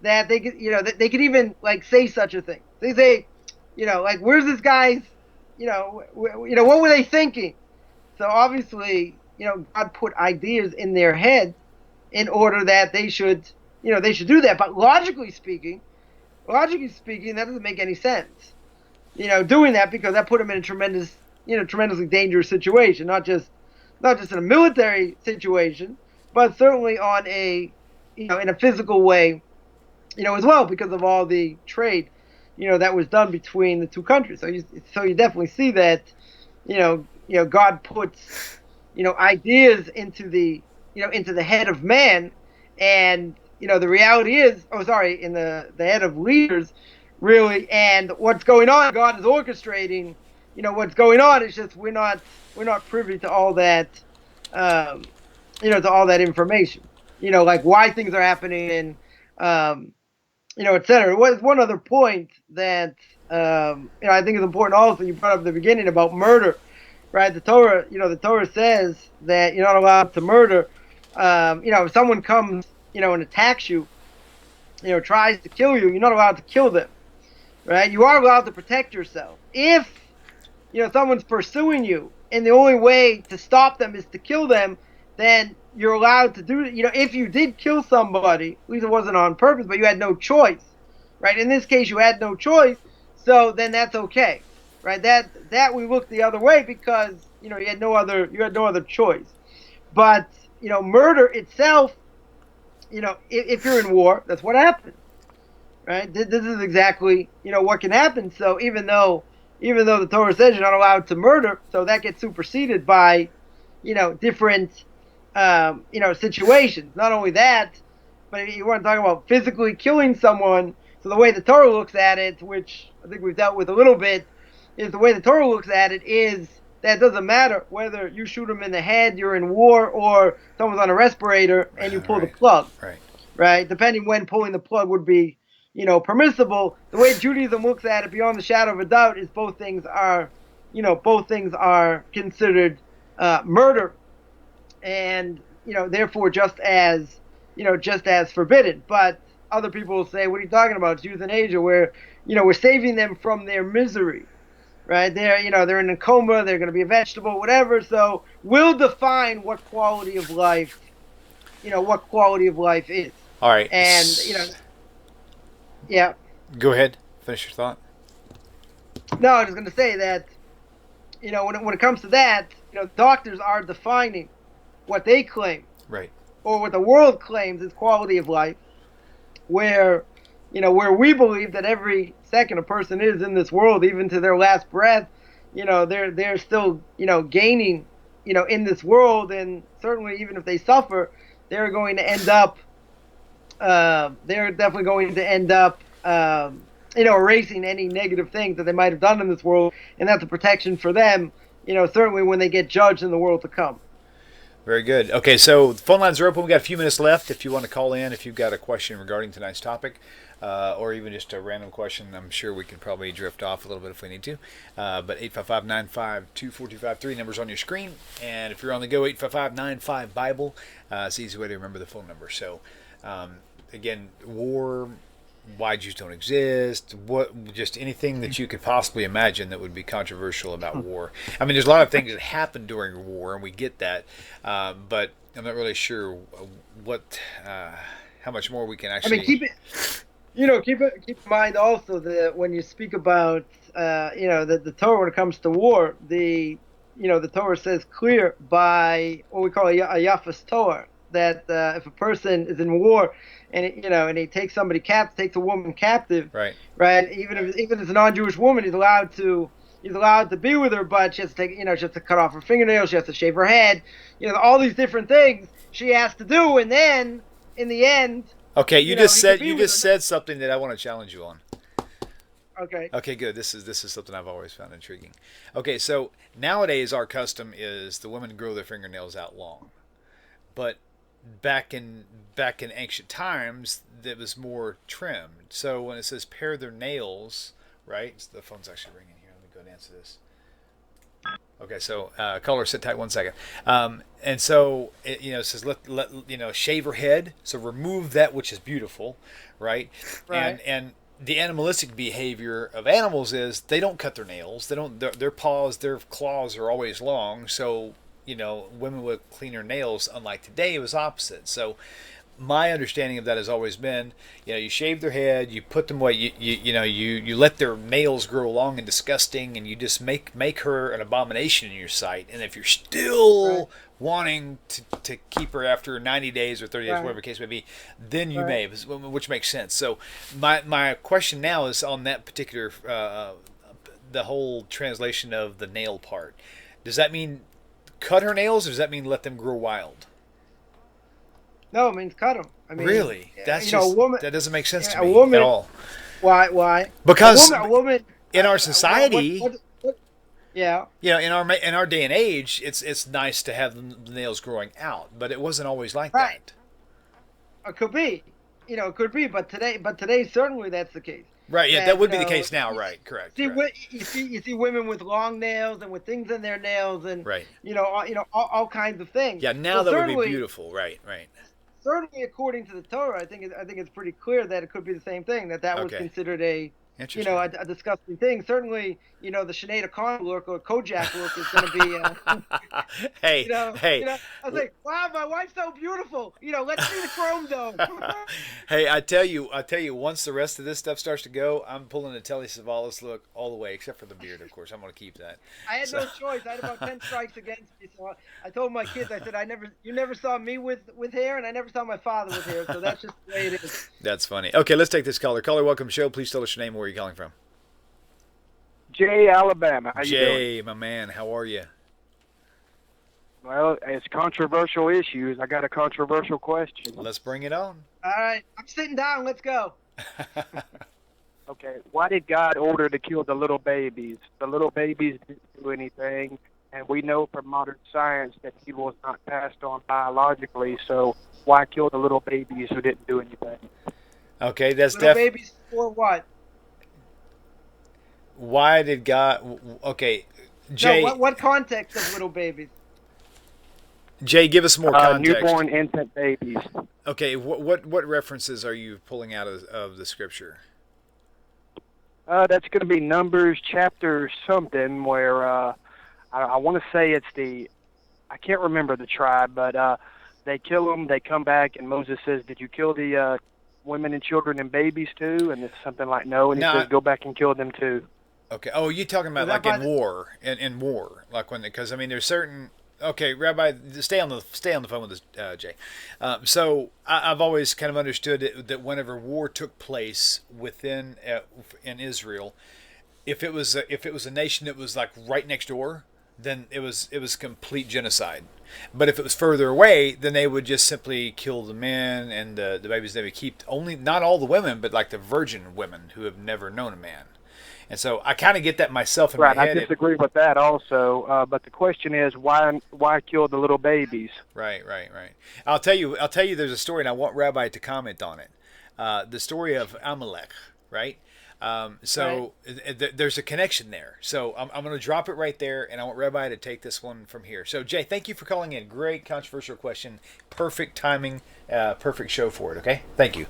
that they could, they could even like say such a thing. They say, like, where's this guy's, what were they thinking? So obviously, God put ideas in their head in order that they should do that. But logically speaking, that doesn't make any sense. Doing that because that put them in a tremendously dangerous situation, not just in a military situation, but certainly on a, in a physical way, as well, because of all the trade, that was done between the two countries. So you definitely see that, God puts, ideas into the head of man, and, the reality is, in the head of leaders, really, and what's going on, God is orchestrating, what's going on. It's just we're not privy to all that, to all that information, like why things are happening, and, etc. One other point that, I think is important also, you brought up at the beginning about murder, right? The Torah says that you're not allowed to murder. If someone comes, and attacks you, tries to kill you, you're not allowed to kill them, right? You are allowed to protect yourself. If, someone's pursuing you and the only way to stop them is to kill them, then you're allowed to do it. If you did kill somebody, at least it wasn't on purpose, but you had no choice, right? In this case, you had no choice, so then that's okay, right? That we look the other way because, you had no other choice. But, murder itself, if you're in war, that's what happens, right? This is exactly, what can happen. So even though the Torah says you're not allowed to murder, so that gets superseded by, different, situations. Not only that, but if you want to talk about physically killing someone, so the way the Torah looks at it, which I think we've dealt with a little bit, is the way the Torah looks at it is that it doesn't matter whether you shoot them in the head, you're in war, or someone's on a respirator and you pull the plug, right? Depending when pulling the plug would be, permissible. The way Judaism looks at it, beyond the shadow of a doubt, is both things are considered murder, and therefore just as forbidden. But other people will say, "What are you talking about? It's euthanasia, where we're saving them from their misery." Right? They're in a coma, they're going to be a vegetable, whatever. So we'll define what quality of life, is. All right. And, yeah. Go ahead. Finish your thought. No, I was going to say that, when it comes to that, doctors are defining what they claim. Right. Or what the world claims is quality of life, where we believe that every second a person is in this world, even to their last breath, they're still, gaining, in this world. And certainly even if they suffer, they're going to end up, erasing any negative things that they might have done in this world. And that's a protection for them, certainly when they get judged in the world to come. Very good. Okay, so the phone lines are open. We've got a few minutes left. If you want to call in, if you've got a question regarding tonight's topic, or even just a random question, I'm sure we can probably drift off a little bit if we need to. But 855-952-4253, numbers on your screen. And if you're on the go, 855-95-BIBLE. It's the easy way to remember the phone number. So, again, war, why Jews don't exist, just anything that you could possibly imagine that would be controversial about war. I mean, there's a lot of things that happen during war, and we get that, but I'm not really sure how much more we can actually. I mean, keep in mind also that when you speak about, the Torah when it comes to war, the Torah says clear by what we call a yafas Torah, that if a person is in war and he takes somebody captive, takes a woman captive, right? Even if it's a non-Jewish woman, he's allowed to be with her, but she has to she has to cut off her fingernails, she has to shave her head, all these different things she has to do, and then in the end. Okay, you just said something that I want to challenge you on. Okay. Okay, good. This is something I've always found intriguing. Okay, so nowadays our custom is the women grow their fingernails out long, but back in ancient times, that was more trimmed. So when it says pare their nails, right? The phone's actually ringing here. Let me go and answer this. Okay, so caller, sit tight 1 second. And so it says let shave her head. So remove that which is beautiful, right? And the animalistic behavior of animals is they don't cut their nails. They don't. Their paws, their claws are always long. So women with cleaner nails, unlike today, it was opposite. So my understanding of that has always been, you shave their head, you put them away, you let their nails grow long and disgusting, and you just make her an abomination in your sight. And if you're still wanting to keep her after 90 days or 30 days, whatever the case may be, then you may, which makes sense. So my question now is on that particular, the whole translation of the nail part. Does that mean cut her nails, or does that mean let them grow wild? No, it means cut them. I mean, really? That's a woman, that doesn't make sense to me at all. Why? Because a woman in our society, in our day and age, it's nice to have the nails growing out, but it wasn't always like that. It could be, but today certainly that's the case. Right, yeah, that would be the case now, right? Correct. You see women with long nails and with things in their nails, and all kinds of things. Yeah, now that would be beautiful, right? certainly according to the Torah, I think it's pretty clear that it could be the same thing. That was considered a a disgusting thing. Certainly, the Sinead O'Connor look or Kojak look is going to be. Hey. I was like, wow, my wife's so beautiful. Let's see the chrome dome. Hey, I tell you, once the rest of this stuff starts to go, I'm pulling the Telly Savalas look all the way, except for the beard, of course. I'm going to keep that. I had no choice. I had about 10 strikes against me, so I told my kids, I said, you never saw me with hair, and I never saw my father with hair, so that's just the way it is. That's funny. Okay, let's take this caller. Caller, welcome to the show. Please tell us your name and where you're calling from. Jay, Alabama. How you doing? Jay, my man, how are you? Well, it's controversial issues. I got a controversial question. Let's bring it on. All right, I'm sitting down. Let's go. Okay, why did God order to kill the little babies? The little babies didn't do anything, and we know from modern science that evil is not passed on biologically, so why kill the little babies who didn't do anything? Okay, that's little babies for what? Why did God? Okay, Jay. No, what context of little babies? Jay, give us more context. Newborn infant babies. Okay, what references are you pulling out of the scripture? That's going to be Numbers chapter something where I want to say it's I can't remember the tribe, but they kill them, they come back, and Moses says, "Did you kill the women and children and babies too?" And it's something like, "No," and he says, "Go back and kill them too." Okay. Oh, you talking about like in war, in war, like when, because I mean, there's certain. Okay, Rabbi, stay on the phone with us, Jay. So I've always kind of understood that whenever war took place within in Israel, if it was a nation that was like right next door, then it was complete genocide. But if it was further away, then they would just simply kill the men and the babies. They would keep only not all the women, but like the virgin women who have never known a man. And so I kind of get that myself in my head. Right, I disagree with that also. But the question is, why kill the little babies? Right. I'll tell you. There's a story, and I want Rabbi to comment on it. The story of Amalek, right? There's a connection there. So I'm going to drop it right there, and I want Rabbi to take this one from here. So Jay, thank you for calling in. Great controversial question. Perfect timing. Perfect show for it. Okay, thank you.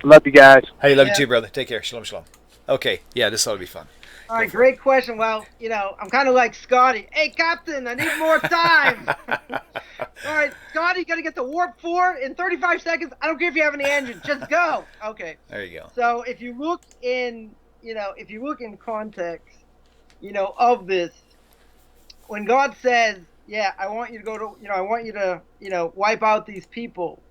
Love you guys. Hey, love you too, brother. Take care. Shalom, shalom. Okay, yeah, this ought to be fun. All right, great question. Well, I'm kind of like Scotty. Hey, Captain, I need more time. All right, Scotty, you got to get to warp 4 in 35 seconds. I don't care if you have any engine. Just go. Okay. There you go. So if you look in context, of this, when God says, yeah, I want you to go to, I want you to, wipe out these people.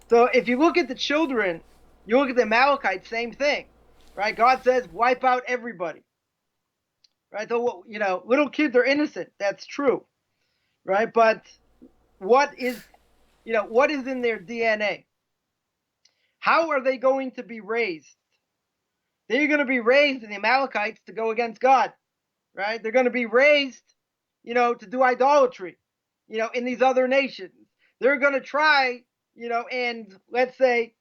So if you look at the children, you look at the Amalekites, same thing. Right? God says, wipe out everybody. Right? So, little kids are innocent. That's true. Right? But what is in their DNA? How are they going to be raised? They're going to be raised in the Amalekites to go against God. Right? They're going to be raised, to do idolatry, in these other nations. They're going to try, and let's say,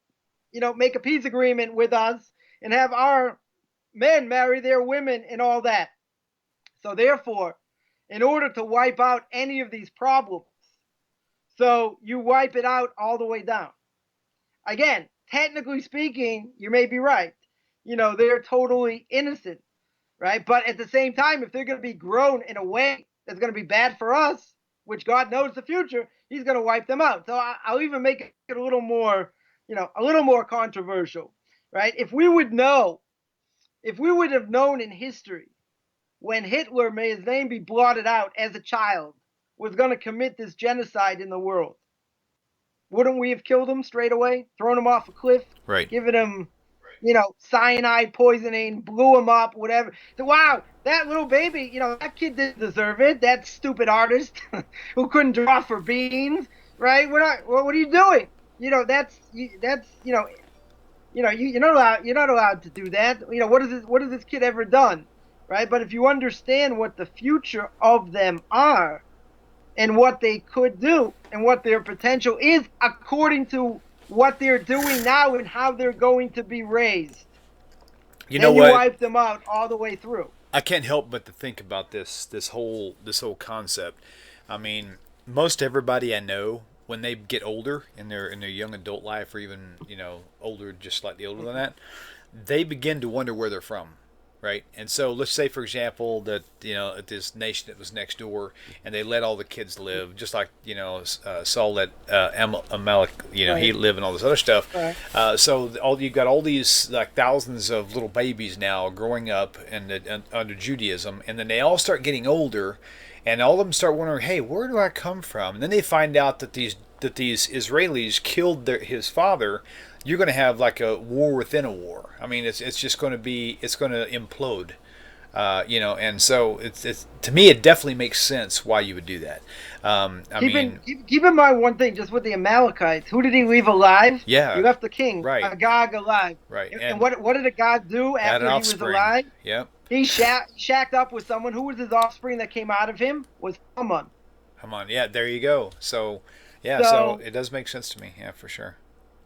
make a peace agreement with us and have our men marry their women and all that. So therefore, in order to wipe out any of these problems, so you wipe it out all the way down. Again, technically speaking, you may be right. They're totally innocent, right? But at the same time, if they're going to be grown in a way that's going to be bad for us, which God knows the future, he's going to wipe them out. So I'll even make it a little more, controversial. Right? If we would have known in history when Hitler, may his name be blotted out, as a child, was going to commit this genocide in the world, wouldn't we have killed him straight away, thrown him off a cliff, right, given him, cyanide poisoning, blew him up, whatever? So, wow, that little baby, that kid didn't deserve it. That stupid artist who couldn't draw for beans, right? What are you doing? You're not allowed to do that. What has this kid ever done, right? But if you understand what the future of them are, and what they could do, and what their potential is, according to what they're doing now and how they're going to be raised, you wipe them out all the way through. I can't help but to think about this whole concept. I mean, most everybody I know when they get older in their young adult life, or even older, just slightly older than that, they begin to wonder where they're from. Right, and so let's say, for example, that at this nation that was next door, and they let all the kids live, just like Saul let Amalek, Right. he live and all this other stuff. Right. So you've got all these like thousands of little babies now growing up under Judaism, and then they all start getting older, and all of them start wondering, hey, where do I come from? And then they find out that these Israelis killed his father. You're going to have like a war within a war. I mean, it's just going to implode, and so it's to me, it definitely makes sense why you would do that. Keep in mind one thing, just with the Amalekites. Who did he leave alive? Yeah. He left the king, Right. Agag, alive. Right. And what did Agag do had an after he was offspring. alive? Yep. He shacked up with someone. Who was his offspring that came out of him? Was Haman. Yeah, there you go. So so it does make sense to me. Yeah, for sure.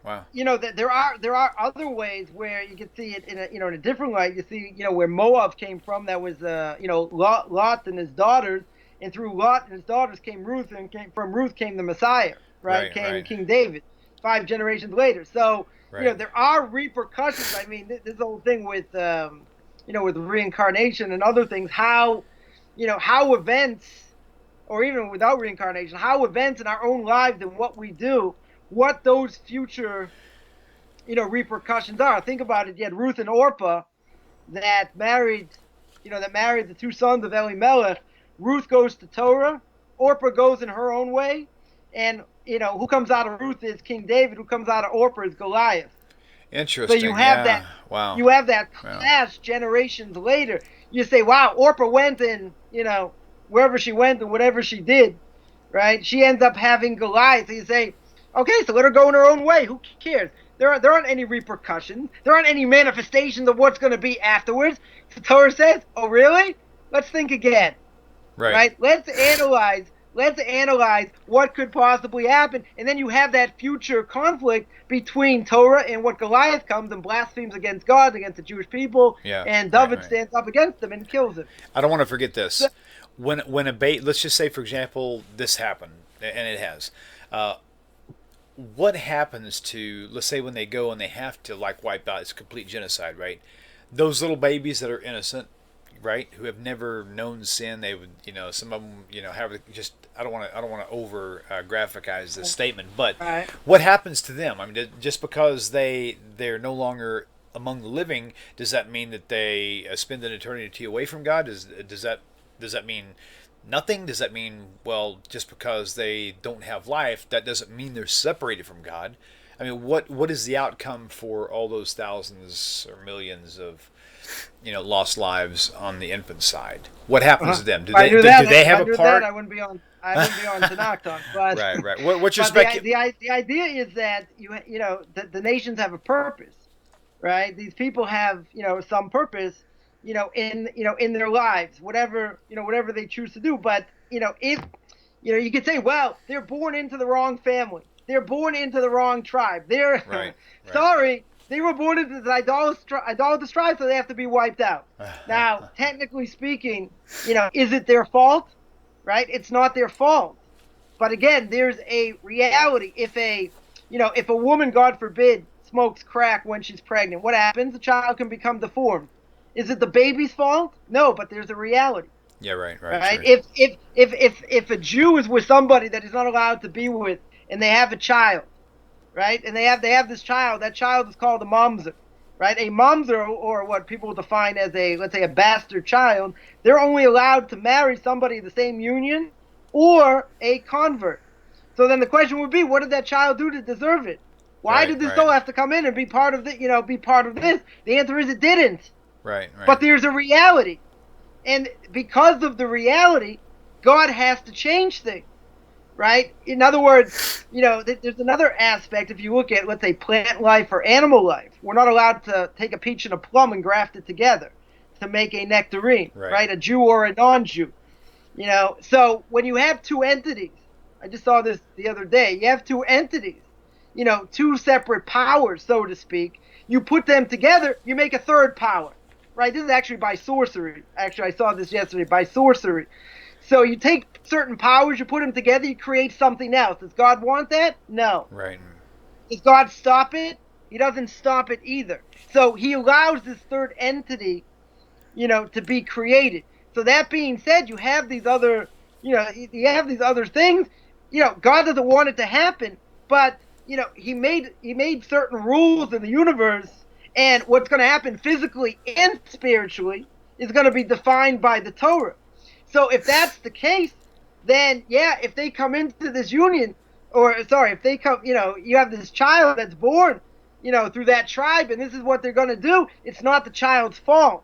Wow. That there are other ways where you can see it in a different way. You see, where Moab came from. That was Lot and his daughters, and through Lot and his daughters came Ruth, and from Ruth came the Messiah. Right. Came King David, 5 generations later. So there are repercussions. I mean, this whole thing with with reincarnation and other things. How events, or even without reincarnation, how events in our own lives and what we do, what those future, repercussions are. Think about it. You had Ruth and Orpah that married the 2 sons of Elimelech. Ruth goes to Torah. Orpah goes in her own way. And, who comes out of Ruth is King David. Who comes out of Orpah is Goliath. Interesting. So you have that. Wow. You have that clash generations later. You say, wow, Orpah went and, wherever she went and whatever she did, right? She ends up having Goliath. So you say, okay, so let her go in her own way. Who cares? There aren't any repercussions. There aren't any manifestations of what's going to be afterwards. The Torah says, oh, really? Let's think again. Right? Let's analyze what could possibly happen. And then you have that future conflict between Torah and what Goliath comes and blasphemes against God, against the Jewish people. Yeah, and David stands up against them and kills him. I don't want to forget this. When let's just say, for example, this happened, and it has. What happens to, let's say, when they go and they have to wipe out, it's complete genocide, right? Those little babies that are innocent, right, who have never known sin, they would, some of them, have just, I don't want to over graphikize this statement, but what happens to them? I mean, just because they're no longer among the living, does that mean that they spend an eternity away from God? Does that mean nothing? Does that mean, well, just because they don't have life, that doesn't mean they're separated from God? I mean, what is the outcome for all those thousands or millions of lost lives on the infant side? What happens to them? Do they have a part? I wouldn't be on Tanakh talk. But right. What's your the idea is that the nations have a purpose, right? These people have some purpose, in their lives, whatever they choose to do. But if you could say, well, they're born into the wrong family, they're born into the wrong tribe, they're sorry, they were born into the idolatrous tribe, so they have to be wiped out. Now, technically speaking, is it their fault? Right? It's not their fault. But again, there's a reality. If a woman, God forbid, smokes crack when she's pregnant, what happens? The child can become deformed. Is it the baby's fault? No, but there's a reality. Yeah, right. Sure. If a Jew is with somebody that he's not allowed to be with, and they have a child, right? And they have this child. That child is called a mamzer, right? A mamzer, or what people define as let's say a bastard child. They're only allowed to marry somebody of the same union, or a convert. So then the question would be, what did that child do to deserve it? Why did this soul have to come in and be part of be part of this? The answer is it didn't. Right. But there's a reality. And because of the reality, God has to change things, right? In other words, there's another aspect. If you look at, let's say, plant life or animal life, we're not allowed to take a peach and a plum and graft it together to make a nectarine, right? A Jew or a non-Jew. So when you have 2 entities, I just saw this the other day, you have 2 entities, 2 separate powers, so to speak. You put them together, you make a third power. Right, this is actually by sorcery. Actually, I saw this yesterday, by sorcery. So you take certain powers, you put them together, you create something else. Does God want that? No. Right. Does God stop it? He doesn't stop it either. So he allows this third entity, to be created. So that being said, you have these other, you have these other things. God doesn't want it to happen, but he made certain rules in the universe, and what's going to happen physically and spiritually is going to be defined by the Torah. So if that's the case, then if they come into this union, if they come, you have this child that's born, through that tribe, and this is what they're going to do. It's not the child's fault,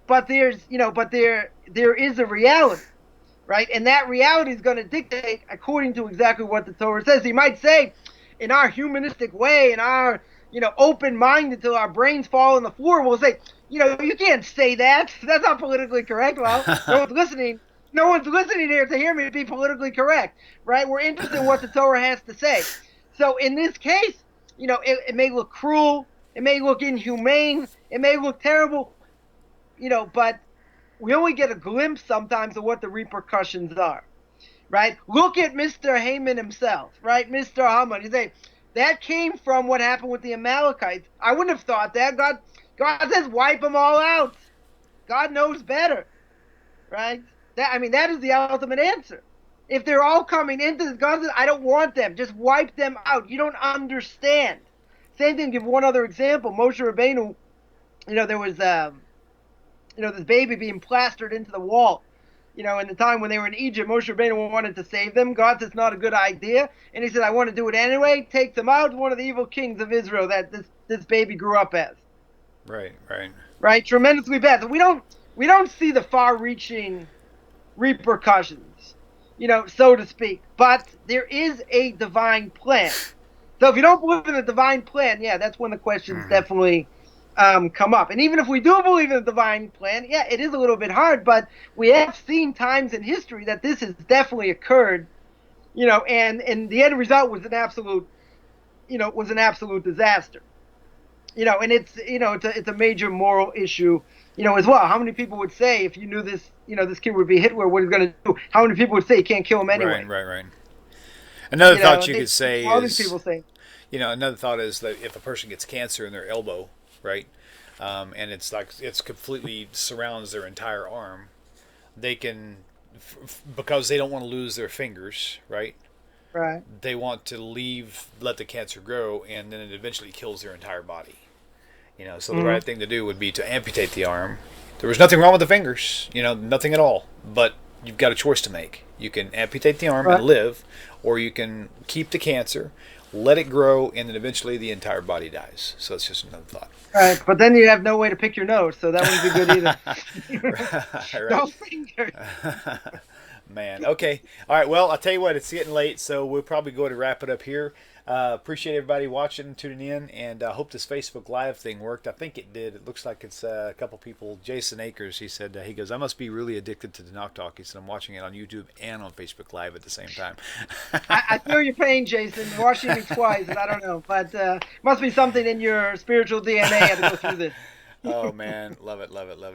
but there is a reality, right? And that reality is going to dictate according to exactly what the Torah says. He might say, in our humanistic way, in our open-minded until our brains fall on the floor, we'll say, you can't say that. That's not politically correct. Well, no one's listening. No one's listening here to hear me be politically correct, right? We're interested in what the Torah has to say. So in this case, it may look cruel, it may look inhumane, it may look terrible, but we only get a glimpse sometimes of what the repercussions are, right? Look at Mr. Haman himself, right? Mr. Haman. You say, that came from what happened with the Amalekites. I wouldn't have thought that. God says wipe them all out. God knows better, right? That is the ultimate answer. If they're all coming into this, God says, I don't want them. Just wipe them out. You don't understand. Same thing, give one other example. Moshe Rabbeinu, there was, this baby being plastered into the wall. In the time when they were in Egypt, Moshe Rabbeinu wanted to save them. God says, not a good idea. And he said, I want to do it anyway. Take them out. One of the evil kings of Israel that this baby grew up as. Right. Tremendously bad. So we don't see the far-reaching repercussions, so to speak. But there is a divine plan. So if you don't believe in the divine plan, that's when the questions definitely come up. And even if we do believe in the divine plan, it is a little bit hard, but we have seen times in history that this has definitely occurred, and the end result was an absolute disaster. And it's a major moral issue, as well. How many people would say, if you knew this, this kid would be Hitler, what he's going to do? How many people would say you can't kill him anyway? Right. Another thought you could say all is, these people say, another thought is that if a person gets cancer in their elbow, right, and it's completely surrounds their entire arm, they can, because they don't want to lose their fingers, right? Right. They want to let the cancer grow, and then it eventually kills their entire body. So the right thing to do would be to amputate the arm. There was nothing wrong with the fingers, nothing at all. But you've got a choice to make. You can amputate the arm and live, or you can keep the cancer, let it grow, and then eventually the entire body dies. So it's just another thought. Right, but then you have no way to pick your nose, so that wouldn't be good either. Right. No fingers. Man, okay. All right, well, I'll tell you what, it's getting late, so we'll probably go to wrap it up here. Appreciate everybody watching and tuning in, and I hope this Facebook Live thing worked. I think it did. It looks like it's a couple people. Jason Akers, he said, he goes, I must be really addicted to the Knock Talk. He said, I'm watching it on YouTube and on Facebook Live at the same time. I feel your pain, Jason. You're watching me twice, and I don't know, but must be something in your spiritual DNA to go through this. Oh, man. Love it.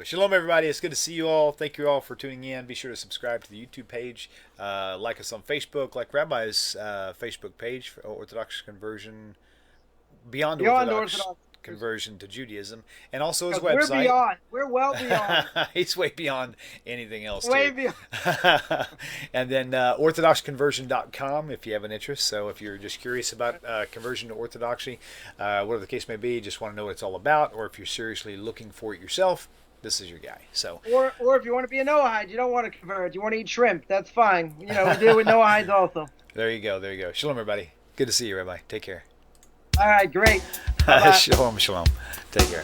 Shalom, everybody. It's good to see you all. Thank you all for tuning in. Be sure to subscribe to the YouTube page. Like us on Facebook, like Rabbi's Facebook page for Orthodox Conversion, Beyond Orthodox Conversion to Judaism, and also his website. We're beyond. We're well beyond. He's way beyond anything else. Way beyond. And then orthodoxconversion.com if you have an interest. So if you're just curious about conversion to Orthodoxy, whatever the case may be, just want to know what it's all about, or if you're seriously looking for it yourself, this is your guy. So, or if you want to be a Noahide, you don't want to convert, you want to eat shrimp, that's fine. We deal with Noahides also. There you go. Shalom, everybody. Good to see you, Rabbi. Take care. All right, great. Shalom. Take care.